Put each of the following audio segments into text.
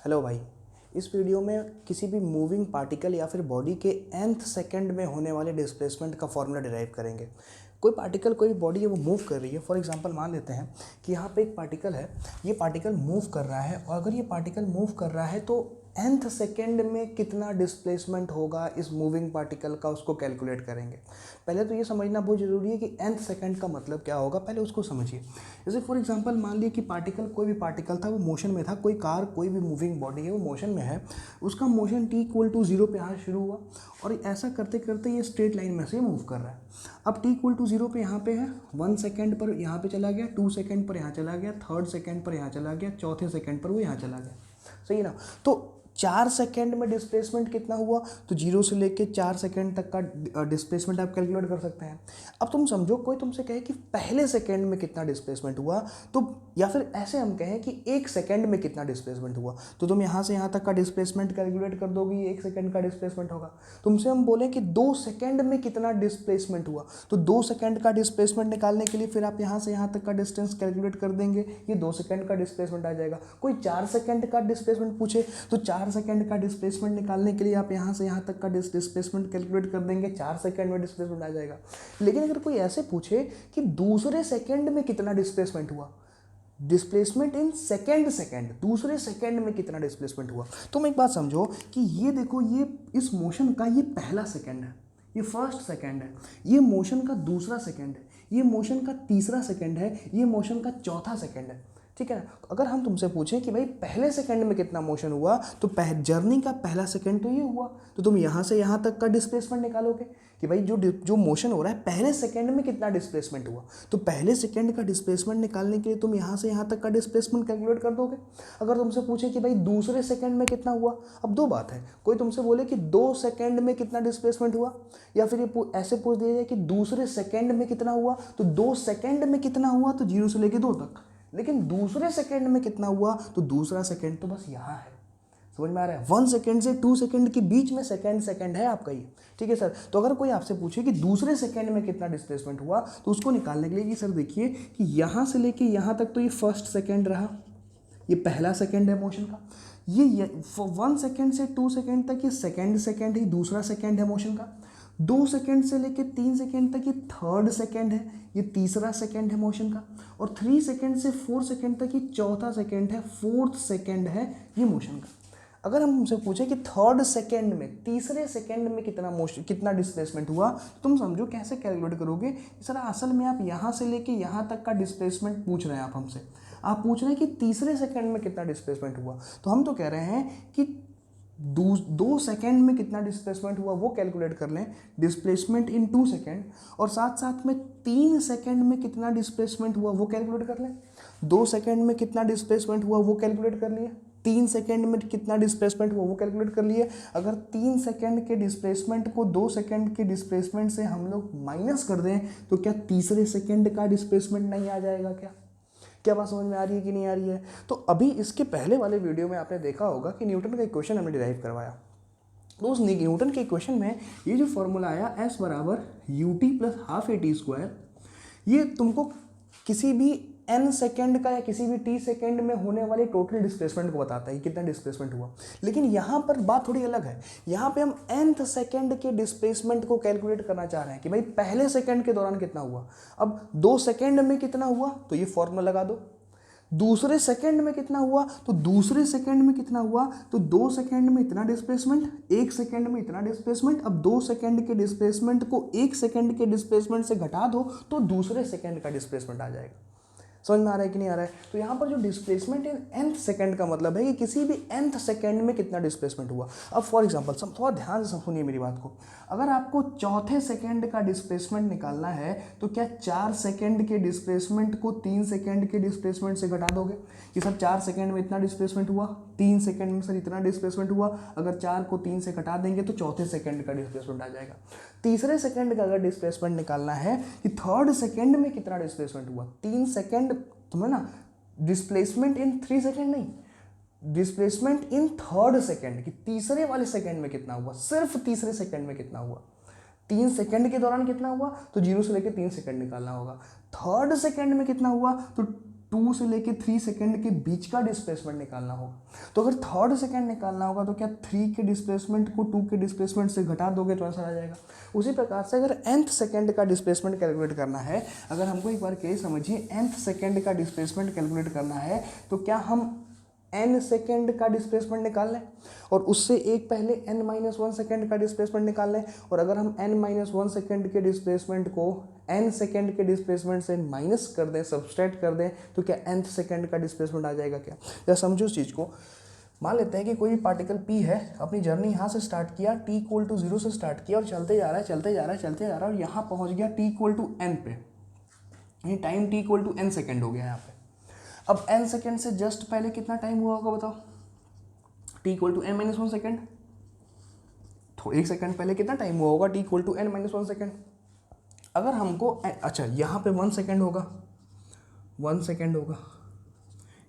Hello भाई। इस video में किसी भी मूविंग पार्टिकल या फिर बॉडी के nth सेकंड में होने वाले डिस्प्लेसमेंट का फॉर्मूला डिराइव करेंगे। कोई पार्टिकल, कोई बॉडी है, वो मूव कर रही है। फॉर एग्जांपल मान लेते हैं कि यहाँ पे एक पार्टिकल है, ये पार्टिकल मूव कर रहा है, और अगर ये पार्टिकल मूव कर रहा है तो nth सेकंड में कितना डिस्प्लेसमेंट होगा इस मूविंग पार्टिकल का, उसको कैलकुलेट करेंगे। पहले तो ये समझना बहुत ज़रूरी है कि nth सेकंड का मतलब क्या होगा, पहले उसको समझिए। जैसे फॉर एग्जांपल मान लीजिए कि पार्टिकल, कोई भी पार्टिकल था, वो मोशन में था। कोई कार, कोई भी मूविंग बॉडी है, वो मोशन में है। उसका मोशन t=0 पे यहाँ शुरू हुआ, और ऐसा करते करते ये स्ट्रेट लाइन में से मूव कर रहा है। अब t=0 पे यहाँ पे है, 1 सेकेंड पर यहाँ पे चला गया, 2 सेकेंड पर यहाँ चला गया, 3rd सेकेंड पर यहाँ चला गया, 4थे सेकेंड पर वो यहाँ चला गया। सही है ना? तो 4 सेकेंड में डिस्प्लेसमेंट कितना हुआ, तो 0 से लेके 4 सेकेंड तक का डिस्प्लेसमेंट आप कैलकुलेट कर सकते हैं। अब तुम समझो, कोई तुमसे कहे कि पहले सेकेंड में कितना डिस्प्लेसमेंट हुआ, तो या फिर ऐसे हम कहें कि 1 सेकेंड में कितना डिस्प्लेसमेंट हुआ, तो तुम यहाँ से यहाँ तक का डिस्प्लेसमेंट कैलकुलेट कर दोगे, 1 सेकेंड का डिस्प्लेसमेंट होगा। तुमसे हम बोलें कि 2 सेकेंड में कितना डिस्प्लेसमेंट हुआ, तो 2 सेकेंड का डिस्प्लेसमेंट निकालने के लिए फिर आप यहाँ से यहाँ तक का डिस्टेंस कैलकुलेट कर देंगे, ये 2 सेकेंड का डिस्प्लेसमेंट आ जाएगा। कोई 4 सेकेंड का डिस्प्लेसमेंट पूछे तो 4 सेकेंड का डिस्प्लेसमेंट निकालने के लिए आप यहाँ से यहाँ तक का डिस्प्लेसमेंट कैलकुलेट कर देंगे, 4 सेकेंड में डिस्प्लेसमेंट आ जाएगा। लेकिन अगर कोई ऐसे पूछे कि दूसरे सेकेंड में कितना डिस्प्लेसमेंट हुआ, डिस्प्लेसमेंट इन सेकेंड, दूसरे सेकेंड में कितना डिस्प्लेसमेंट हुआ, तुम एक बात समझो कि ये देखो, ये इस मोशन का ये पहला सेकेंड है, ये फर्स्ट सेकेंड है, ये मोशन का दूसरा सेकेंड है, ये मोशन का तीसरा सेकेंड है, ये मोशन का चौथा सेकेंड है। ठीक है ना? अगर हम तुमसे पूछें कि भाई पहले सेकंड में कितना मोशन हुआ, तो जर्नी का पहला सेकंड तो ये हुआ, तो तुम यहाँ से यहाँ तक का डिस्प्लेसमेंट निकालोगे कि भाई जो मोशन हो रहा है पहले सेकंड में कितना डिस्प्लेसमेंट हुआ, तो पहले सेकंड का डिस्प्लेसमेंट निकालने के लिए तुम यहाँ से यहाँ तक का डिस्प्लेसमेंट कैलकुलेट कर दोगे। अगर तुमसे पूछे कि भाई दूसरे सेकंड में कितना हुआ, अब दो बात है, कोई तुमसे बोले कि 2 सेकंड में कितना डिस्प्लेसमेंट हुआ, या फिर ये ऐसे पूछ दिया जाए कि दूसरे सेकंड में कितना हुआ, तो 2 सेकंड में कितना हुआ, तो 0 से लेके 2 तक। लेकिन दूसरे सेकंड में कितना हुआ, तो दूसरा सेकंड तो बस यहाँ है। समझ में आ रहा है? 1 सेकंड से 2 सेकंड के बीच में सेकंड है आपका ये। ठीक है सर? तो अगर कोई आपसे पूछे कि दूसरे सेकंड में कितना डिस्प्लेसमेंट हुआ, तो उसको निकालने के लिए कि सर देखिए कि यहाँ से लेके यहाँ तक तो ये फर्स्ट सेकंड रहा, ये पहला सेकंड है मोशन का। ये 1 सेकंड से 2 सेकंड तक ये सेकंड ही दूसरा सेकंड है मोशन का। 2 सेकंड से लेके 3 सेकंड तक ये 3rd सेकंड है, ये तीसरा सेकंड है मोशन का। और 3 सेकंड से 4 सेकंड तक ये चौथा सेकंड है, 4th सेकंड है ये मोशन का। अगर हम तुमसे पूछे कि 3rd सेकंड में, तीसरे सेकंड में कितना डिस्प्लेसमेंट हुआ, तो तुम समझो कैसे कैलकुलेट करोगे। सर असल में आप यहाँ से लेके यहाँ तक का डिस्प्लेसमेंट पूछ रहे हैं, आप हमसे आप पूछ रहे हैं कि तीसरे सेकंड में कितना डिस्प्लेसमेंट हुआ, तो हम तो कह रहे हैं कि 2 सेकेंड में कितना डिस्प्लेसमेंट हुआ वो कैलकुलेट कर लें, डिस्प्लेसमेंट इन 2 सेकेंड, और साथ साथ में 3 सेकेंड में कितना डिस्प्लेसमेंट हुआ वो कैलकुलेट कर लें। 2 सेकेंड में कितना डिस्प्लेसमेंट हुआ वो कैलकुलेट कर लिए, 3 सेकेंड में कितना डिस्प्लेसमेंट हुआ वो कैलकुलेट कर लिए। अगर 3 सेकेंड के डिस्प्लेसमेंट को 2 सेकेंड के डिस्प्लेसमेंट से हम लोग माइनस कर दें, तो क्या तीसरे सेकेंड का डिस्प्लेसमेंट नहीं आ जाएगा? क्या बात समझ में आ रही है कि नहीं आ रही है? तो अभी इसके पहले वाले वीडियो में आपने देखा होगा कि न्यूटन का इक्वेशन हमने डिराइव करवाया। तो उस न्यूटन के इक्वेशन में ये जो फॉर्मूला आया S = ut + ½ at², ये तुमको किसी भी n सेकेंड का या किसी भी t सेकेंड में होने वाले टोटल डिस्प्लेसमेंट को बताता है कि कितना डिस्प्लेसमेंट हुआ। लेकिन यहाँ पर बात थोड़ी अलग है, यहाँ पे हम nth सेकेंड के डिस्प्लेसमेंट को कैलकुलेट करना चाह रहे हैं कि भाई पहले सेकेंड के दौरान कितना हुआ। अब 2 सेकेंड में कितना हुआ, तो ये फॉर्मूला लगा दो। दूसरे सेकंड में कितना हुआ, तो दूसरे सेकंड में कितना हुआ, तो 2 सेकंड में इतना डिस्प्लेसमेंट, 1 सेकंड में इतना डिस्प्लेसमेंट। अब 2 सेकंड के डिस्प्लेसमेंट को 1 सेकंड के डिस्प्लेसमेंट से घटा दो, तो दूसरे सेकंड का डिस्प्लेसमेंट आ जाएगा। समझ में आ रहा है कि नहीं आ रहा है? तो यहाँ पर जो डिस्प्लेसमेंट इन nth सेकंड का मतलब है कि किसी भी nth सेकंड में कितना डिस्प्लेसमेंट हुआ। अब फॉर एग्जांपल थोड़ा ध्यान से सुनिए मेरी बात को, अगर आपको चौथे सेकंड का डिस्प्लेसमेंट निकालना है, तो क्या 4 सेकंड के डिस्प्लेसमेंट को 3 सेकंड के डिस्प्लेसमेंट से घटा दोगे कि सर 4 सेकंड में इतना डिस्प्लेसमेंट हुआ, 3 सेकंड में सर इतना डिस्प्लेसमेंट हुआ। अगर 4 को 3 से घटा देंगे तो चौथे सेकंड का डिस्प्लेसमेंट आ जाएगा। तीसरे सेकंड का अगर डिस्प्लेसमेंट निकालना है कि 3rd सेकंड में कितना डिस्प्लेसमेंट हुआ, 3 सेकंड तुम्हें ना, डिस्प्लेसमेंट इन 3 सेकंड नहीं, डिस्प्लेसमेंट इन 3rd सेकंड, कि तीसरे वाले सेकंड में कितना हुआ, सिर्फ तीसरे सेकंड में कितना हुआ। 3 सेकंड के दौरान कितना हुआ, तो 0 से लेकर 3 सेकंड निकालना होगा। 3rd सेकंड में कितना हुआ, तो 2 से लेके 3 सेकेंड के बीच का डिस्प्लेसमेंट निकालना होगा। तो अगर थर्ड सेकेंड निकालना होगा तो क्या 3 के डिस्प्लेसमेंट को 2 के डिस्प्लेसमेंट से घटा दोगे तो आंसर आ जाएगा। उसी प्रकार से अगर nth सेकेंड का डिस्प्लेसमेंट कैलकुलेट करना है, अगर हमको एक बार केस समझिए, nth सेकेंड का डिस्प्लेसमेंट कैलकुलेट करना है तो क्या हम n सेकेंड का डिस्प्लेसमेंट निकाल लें और उससे एक पहले n-1 सेकेंड का डिस्प्लेसमेंट निकाल लें, और अगर हम n-1 सेकेंड के डिस्प्लेसमेंट को n सेकेंड के डिस्प्लेसमेंट से माइनस कर दें, सब्सट्रैक्ट कर दें, तो क्या nth सेकेंड का डिस्प्लेसमेंट आ जाएगा क्या। या समझो इस चीज़ को, मान लेते हैं कि कोई भी पार्टिकल p है, अपनी जर्नी यहाँ से स्टार्ट किया, t इक्वल टू 0 से स्टार्ट किया और चलते जा रहा है चलते जा रहा है चलते जा रहा है और यहाँ पहुँच गया t इक्वल टू n पे, यानी time t equal to n second हो गया यहाँ पे। अब n सेकेंड से जस्ट पहले कितना टाइम हुआ होगा बताओ, t equal to n-1 second. तो एक सेकेंड पहले कितना टाइम हुआ होगा, t equal to n-1 second. अगर हमको अच्छा यहाँ पे 1 सेकेंड होगा, 1 सेकेंड होगा,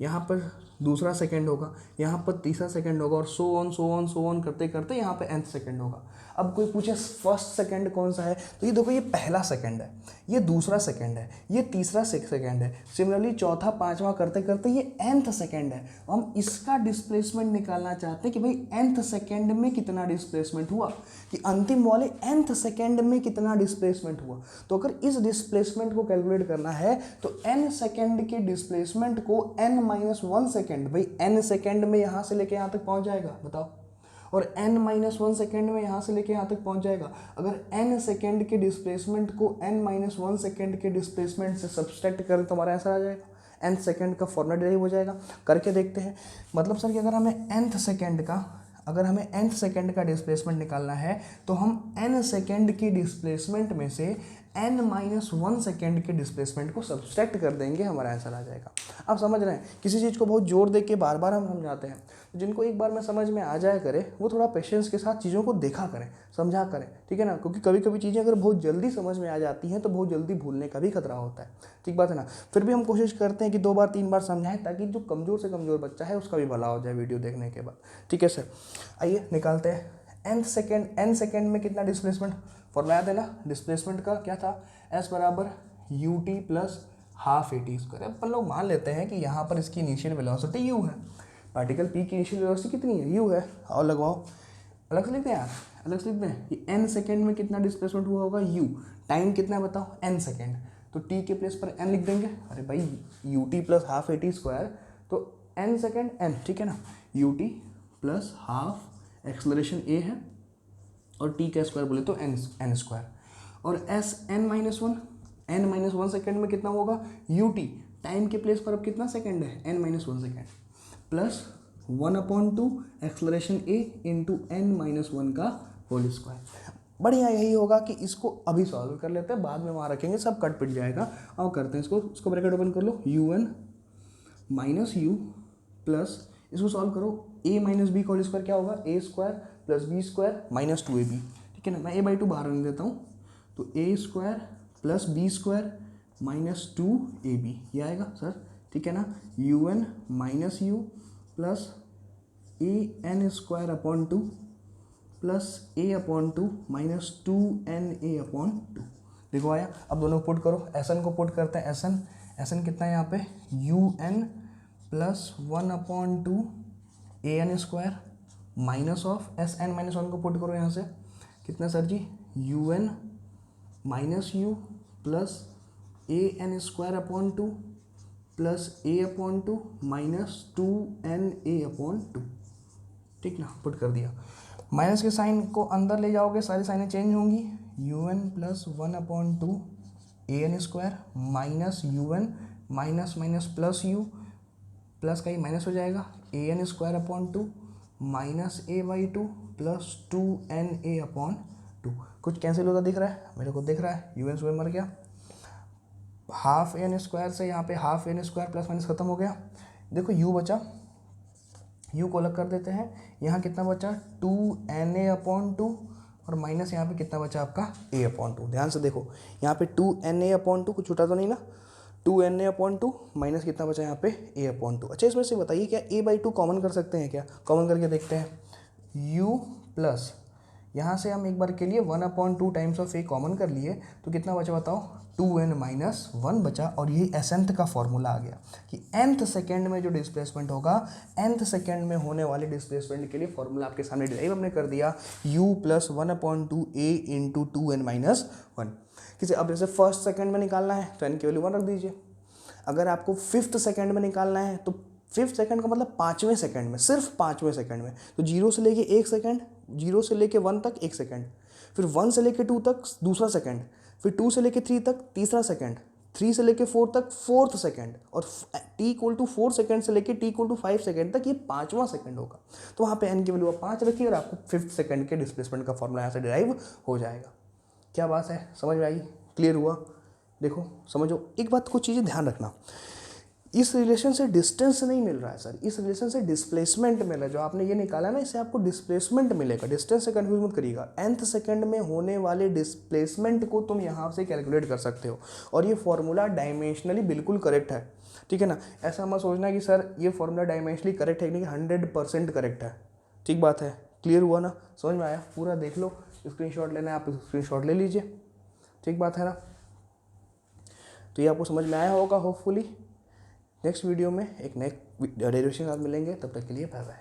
यहाँ पर दूसरा सेकेंड होगा, यहाँ पर तीसरा सेकेंड होगा और सो ऑन करते करते यहाँ पे nth सेकेंड होगा। अब कोई पूछे फर्स्ट सेकेंड कौन सा है, तो ये देखो, ये पहला सेकेंड है, ये दूसरा सेकेंड है, ये तीसरा सेकेंड है, सिमिलरली चौथा पांचवा करते करते ये nth सेकेंड है। हम इसका डिस्प्लेसमेंट निकालना चाहते हैं कि भाई nth सेकेंड में कितना डिस्प्लेसमेंट हुआ, कि अंतिम वाले nth सेकेंड में कितना डिस्प्लेसमेंट हुआ। तो अगर इस डिस्प्लेसमेंट को कैलकुलेट करना है तो n सेकेंड के डिस्प्लेसमेंट को n-1 सेकेंड, भाई n सेकेंड में यहाँ से लेके यहाँ तक पहुँच जाएगा बताओ, और n-1 सेकेंड में यहाँ से लेके यहाँ तक पहुँच जाएगा। अगर n सेकेंड के डिस्प्लेसमेंट को n-1 सेकेंड के डिस्प्लेसमेंट से सब्सट्रैक्ट करें तो हमारा आंसर आ जाएगा, n सेकेंड का फॉर्मूला डिराइव हो जाएगा। करके देखते हैं, मतलब सर कि अगर हमें nth सेकेंड का डिस्प्लेसमेंट निकालना है तो हम n सेकेंड के डिस्प्लेसमेंट में से n-1 सेकेंड के डिस्प्लेसमेंट को सब्सट्रैक्ट कर देंगे, हमारा आंसर आ जाएगा। आप समझ रहे हैं, किसी चीज़ को बहुत जोर दे के बार बार हम समझाते हैं, जिनको एक बार में समझ में आ जाए करे वो थोड़ा पेशेंस के साथ चीज़ों को देखा करें, समझा करें, ठीक है ना, क्योंकि कभी कभी चीज़ें अगर बहुत जल्दी समझ में आ जाती हैं तो बहुत जल्दी भूलने का भी खतरा होता है, ठीक बात है ना। फिर भी हम कोशिश करते हैं कि 2 बार 3 बार समझाएं ताकि जो कमज़ोर से कमज़ोर बच्चा है उसका भी भला हो जाए वीडियो देखने के बाद, ठीक है सर। आइए निकालते हैं n सेकेंड में कितना डिस्प्लेसमेंट, फॉर्मूला याद है ना, डिस्प्लेसमेंट का क्या था, s बराबर ut plus half at square. अपन लोग मान लेते हैं कि यहाँ पर इसकी इनिशियल वेलोसिटी u है, पार्टिकल p की इनिशियल वेलोसिटी कितनी है, u है, और लगवाओ, अलग से लिखते हैं यार, अलग से लिखते हैं कि n सेकेंड में कितना डिस्प्लेसमेंट हुआ होगा u, टाइम कितना है बताओ n सेकेंड, तो t के प्लेस पर n लिख देंगे, अरे भाई ut plus half at square, तो n सेकेंड n, ठीक है ना, ut plus half acceleration a है और t का स्क्वायर बोले तो n स्क्वायर, और s n-1 सेकेंड में कितना होगा ut, टाइम के प्लेस पर अब कितना सेकेंड है n-1 second, plus 1/2 acceleration a into n-1 का होल स्क्वायर। बढ़िया, यही होगा कि इसको अभी सॉल्व कर लेते हैं, बाद में वहाँ रखेंगे, सब कट पिट जाएगा। और करते हैं इसको ब्रैकेट ओपन कर लो, un माइनस u प्लस, इसको सॉल्व करो, a माइनस बी का होल स्क्वायर क्या होगा, a square plus B square minus 2ab, ठीक है ना, मैं a/2 बाहर रख देता हूँ, तो a square plus B square minus 2ab ये आएगा सर, ठीक है ना, un minus u plus an square upon 2 plus a/2 minus 2na/2, देखो आया। अब दोनों पुट करो, एसन को पुट करते हैं, एसन कितना है यहाँ पे, un plus 1/2 an square minus of Sn-1 को पुट करो यहाँ से, कितना sir ji, un minus u plus an square upon 2 plus a/2 minus 2na/2, ठीक ना, पुट कर दिया। माइनस के साइन को अंदर ले जाओगे सारी साइनें चेंज होंगी, un plus 1/2 an square minus un minus minus plus u, plus का ही माइनस हो जाएगा, an square upon 2 minus a/2 plus 2na/2। कुछ कैंसिल होता दिख रहा है, मेरे को दिख रहा है, un स्क्वायर मर गया, हाफ an स्क्वायर से यहाँ पे half an square plus minus खत्म हो गया। देखो u बचा, u को अलग कर देते हैं, यहाँ कितना बचा 2na/2 और माइनस यहाँ पे कितना बचा आपका a/2। ध्यान से देखो, यहाँ पे 2na/2 कुछ छूटा तो नहीं ना, 2na/2 माइनस कितना बचा यहाँ पे a/2। अच्छा, इसमें से बताइए क्या a/2 कॉमन कर सकते हैं क्या, कॉमन करके देखते हैं, u प्लस यहाँ से हम एक बार के लिए 1/2 टाइम्स ऑफ ए कॉमन कर लिए तो कितना बचा बताओ, 2n-1 बचा। और ये एसएनथ का फॉर्मूला आ गया कि nth सेकेंड में जो डिस्प्लेसमेंट होगा, nth सेकेंड में होने वाले डिस्प्लेसमेंट के लिए फॉर्मूला आपके सामने डिराइव हमने कर दिया, u + 1/2 a × 2n-1। किसी अब जैसे फर्स्ट सेकेंड में निकालना है तो n की वैल्यू 1 रख दीजिए। अगर आपको फिफ्थ सेकेंड में निकालना है तो फिफ्थ सेकंड का मतलब 5वें सेकंड में, सिर्फ 5वें सेकंड में, तो 0 से लेके 1 सेकंड, 0 से लेके 1 तक 1 सेकंड, फिर 1 से लेके 2 तक दूसरा सेकंड, फिर 2 से लेके 3 तक तीसरा सेकंड, 3 से लेके 4 तक फोर्थ सेकंड, और t = 4 सेकंड से लेके t = 5 सेकंड तक ये 5वां सेकंड होगा। तो वहाँ पे n की वैल्यू आप 5 रखिए और आपको फिफ्थ सेकंड के डिस्प्लेसमेंट का फॉर्मूला यहाँ से डिराइव हो जाएगा। क्या बात है, समझ में आई, क्लियर हुआ? देखो समझो, एक बात, कुछ चीज़ें ध्यान रखना, इस रिलेशन से डिस्टेंस नहीं मिल रहा है सर, इस रिलेशन से डिस्प्लेसमेंट मिल रहा है। जो आपने ये निकाला ना, इससे आपको डिस्प्लेसमेंट मिलेगा, डिस्टेंस से कंफ्यूज मत करिएगा। nth सेकंड में होने वाले डिस्प्लेसमेंट को तुम यहाँ से कैलकुलेट कर सकते हो, और ये फॉर्मूला डायमेंशनली बिल्कुल करेक्ट है, ठीक है ना। ऐसा मत सोचना कि सर ये फॉर्मूला डायमेंशनली करेक्ट है, नहीं, 100% करेक्ट है। ठीक बात है, क्लियर हुआ ना, समझ में आया? पूरा देख लो, स्क्रीनशॉट लेना है आप स्क्रीनशॉट ले लीजिए, ठीक बात है ना। तो ये आपको समझ में आया होगा होपफुली। नेक्स्ट वीडियो में एक नए डेरिवेशन के साथ मिलेंगे, तब तक के लिए बाय बाय।